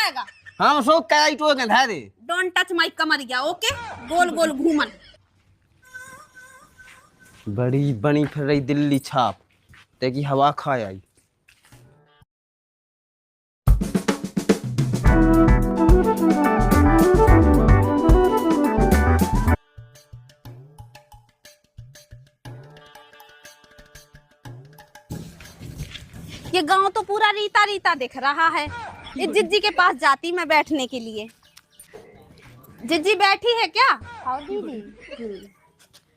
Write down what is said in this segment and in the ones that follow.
जाएगा। हम सो कई तो के धा दे। डोंट टच माय कमरिया, ओके? गोल गोल घूमन। बड़ी बनी फिर रही दिल्ली छाप ते की हवा खाए आई। ये गांव तो पूरा रीता रीता दिख रहा है। इस जिज्जी के पास जाती मैं बैठने के लिए। जिज्जी बैठी है क्या? हाँ दीदी।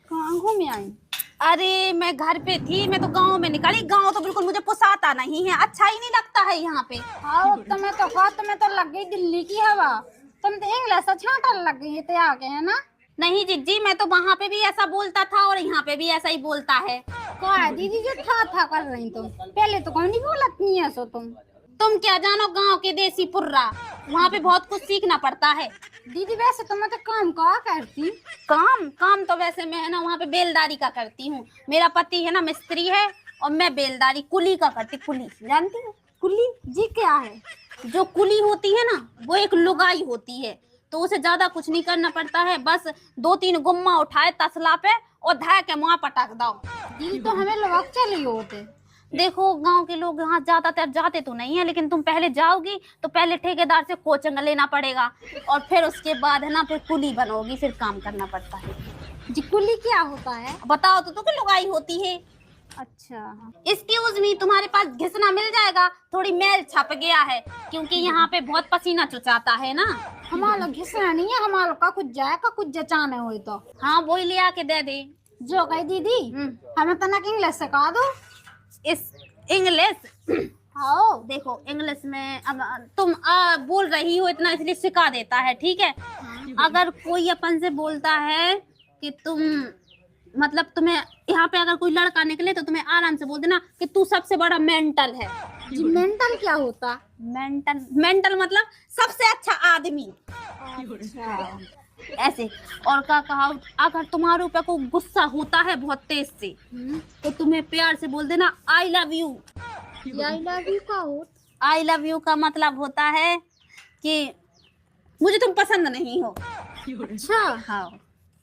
कहाँ घूमे आई? अरे मैं घर पे थी, मैं तो गांव में निकली। गांव तो बिल्कुल मुझे पुसाता नहीं है, अच्छा ही नहीं लगता है यहाँ पे। हाँ तुम्हें तो लग गई दिल्ली की हवा। तुम तो इंग्लिश छांटन लग गई थे आगे, है ना? नहीं जिज्जी, मैं तो वहाँ पे भी ऐसा बोलता था और यहाँ पे भी ऐसा ही बोलता है। कहा है दीदी जो था कर रही तुम? पहले तो कौन नहीं बोलती है सो तुम क्या जानो गांव के देसी पुर्रा, वहाँ पे बहुत कुछ सीखना पड़ता है। दीदी वैसे तो मैं तो काम कहा करती। काम तो वैसे मैं है ना वहाँ पे बेलदारी का करती हूँ। मेरा पति है ना मिस्त्री है और मैं बेलदारी कुली का करती। कुली जानती हो? कुली जी क्या है? जो कुली होती है ना वो एक लुगाई होती है, तो उसे ज्यादा कुछ नहीं करना पड़ता है। बस 2-3 गुम्मा उठाए तसला पे और धा के मुँह पटक दो। दीदी तो हमें लोग चले होते। देखो गांव के लोग यहाँ ज्यादातर जाते तो नहीं है, लेकिन तुम पहले जाओगी तो पहले ठेकेदार से कोचिंग लेना पड़ेगा और फिर उसके बाद है ना फिर कुली बनोगी, फिर काम करना पड़ता है। जी कुली क्या होता है? बताओ तो कि लुगाई होती है। अच्छा एक्सक्यूज मी, तुम्हारे पास घिसना मिल जाएगा? थोड़ी मैल छप गया है क्योंकि यहाँ पे बहुत पसीना चुचाता है ना। हमारा घिसना नहीं है, हमारा का कुछ जाए का कुछ जचाने हो तो। हाँ वही ले आके दे दे। जो कही दीदी हमें तनक इंग्लिश सिखा दो। इस इंग्लिश हाँ देखो इंग्लिश में अब तुम बोल रही हो इतना इसलिए सिखा देता है, ठीक है? अगर कोई अपन से बोलता है कि तुम मतलब तुम्हें यहाँ पे अगर कोई लड़का निकले तो तुम्हें आराम से बोल देना कि तू सबसे बड़ा मेंटल है। जी मेंटल क्या होता? मेंटल मतलब सबसे अच्छा आदमी। अच्छा ऐसे। और क्या कहा, अगर तुम्हारे ऊपर कोई गुस्सा होता है बहुत तेज से तो तुम्हें प्यार से बोल देना I love you. I love you का होता? आई लव यू का मतलब होता है कि मुझे तुम पसंद नहीं हो। अच्छा हाँ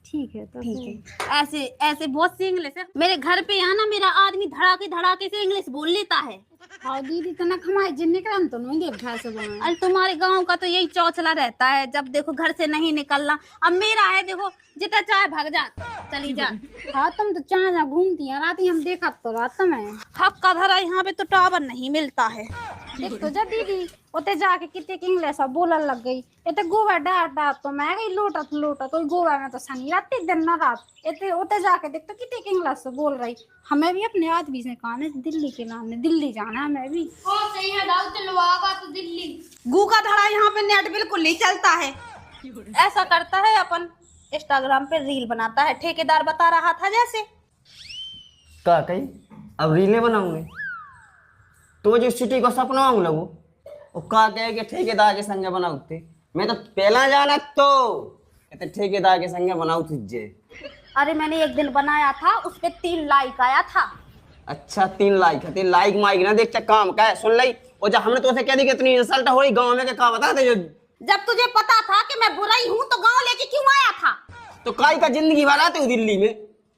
ठीक है तो ठीक है। ऐसे ऐसे बहुत सी इंग्लिश है। मेरे घर पे यहाँ ना मेरा आदमी धड़ाके धड़ाके से इंग्लिश बोल लेता है। हाँ दीदी तनक हमारे जिन्ने क्रम तो नहीं देखा सब। अरे तुम्हारे गांव का तो यही चौचला रहता है, जब देखो घर से नहीं निकलना। अब मेरा है देखो जितना चाहे भाग जा चली जा। हाँ तुम तो चाह घूमती है रात हम देखा तो रात में हक का धरा यहाँ पे तो टावर नहीं मिलता है। देख तो जा दीदी उते जाके कितने इंग्लिश बोलने लग गई। ये गोवा डाट डाट तो मैं गई लोटत लोटत तो गोवा में तो शनि रात दिन ना रात इतने उते जाके देख तो कितने इंग्लिश बोल रही। हमें भी अपने आदमी से कहा है दिल्ली के नाम दिल्ली जाना है हमें भी। सही है दाऊ चलवागा तो दिल्ली। गू का धड़ा यहाँ पे नेट बिल्कुल नहीं चलता है। ऐसा करता है अपन इंस्टाग्राम पे रील बनाता है, ठेकेदार बता रहा था जैसे। का कही अब रीले बनाऊंगे तो जो सिटी को सपना लगू और का कहे कि ठेकेदार के संगे बनाऊते। मैं तो पहला जाना तो ठेकेदार के संगे बनाऊ तुझे। अरे मैंने एक दिन बनाया था उस पे 3 लाइक आया था। अच्छा 3 लाइक है, 3 लाइक माइक ना देख काम का है सुन ली। और जब हमने तो कह दी कि इतनी इंसल्ट हो रही गांव में क्या बता दे। जब तुझे पता था कि मैं बुराई हूँ तो गांव लेके क्यों आया था? तो काई का जिंदगी भर आते हो दिल्ली में,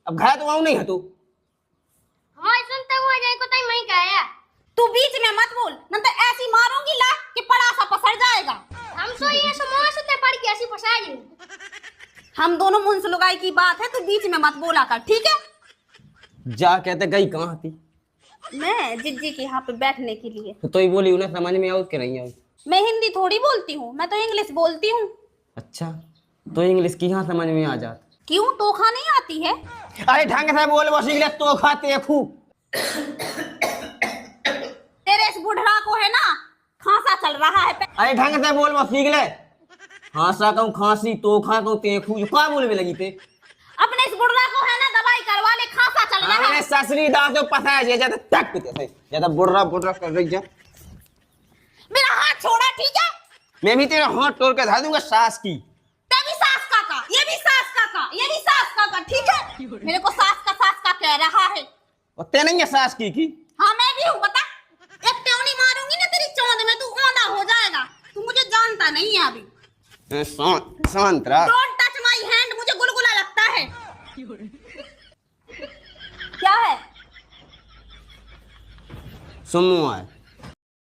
अब घर तो आऊ नहीं है तू। हाँ सुनते हुए जाए को तई मैं कहया तू बीच में मत बोल, नहीं तो ऐसी मारूंगी ला कि पड़ा सा पसर जाएगा। हम सो ये समोसा सुते पड़ के ऐसी फसा दी। हम दोनों मुंस लुगाई की बात है, तू बीच में मत बोला कर, ठीक है? जा कहते गई कहाँ थी? मैं जिज्जी के यहाँ पे बैठने के लिए। तो ही बोली उन्हें समझ में आउट के नहीं आई। मैं हिंदी थोड़ी बोलती हूँ, मैं तो इंग्लिश बोलती हूँ। अच्छा तो इंग्लिश की यहाँ समझ में आ जात। क्यों टोखा नहीं आती है? अरे ढंग से बोल बस इंग्लिश तो खाते फू। तेरे इस बुढ़ा को है ना खांसा चल रहा है। अरे ढंग से बोल बस सीख ले। खांसा कहूँ खांसी तो खा कहूँ तेखू क्या बोलने लगी थे। अपने इस बुढ़ा को है ना दवाई करवा ले, खांसा चल रहा है। मैंने ससुरी दांत तो पता है ज्यादा तक पीते ज्यादा बुढ़ा बुढ़ा कर रही है। मेरा हाथ छोड़ा, ठीक है? मैं भी तेरा हाथ तोड़ के धर दूंगा सास की। ते भी सास काका, ये भी सास काका, ये भी सास काका, ठीक है? मेरे को सास का कह रहा है। और ते नहीं है सास की? हाँ मैं भी हूँ, बता। एक ट्योनी मारूंगी ना तेरी चौंध में, तू औंधा हो जाएगा। तू मुझे जान अभी। शांत रहा। डोंट टच माय हैंड, मुझे गुलगुला लगता है। क्या है? सुमो है।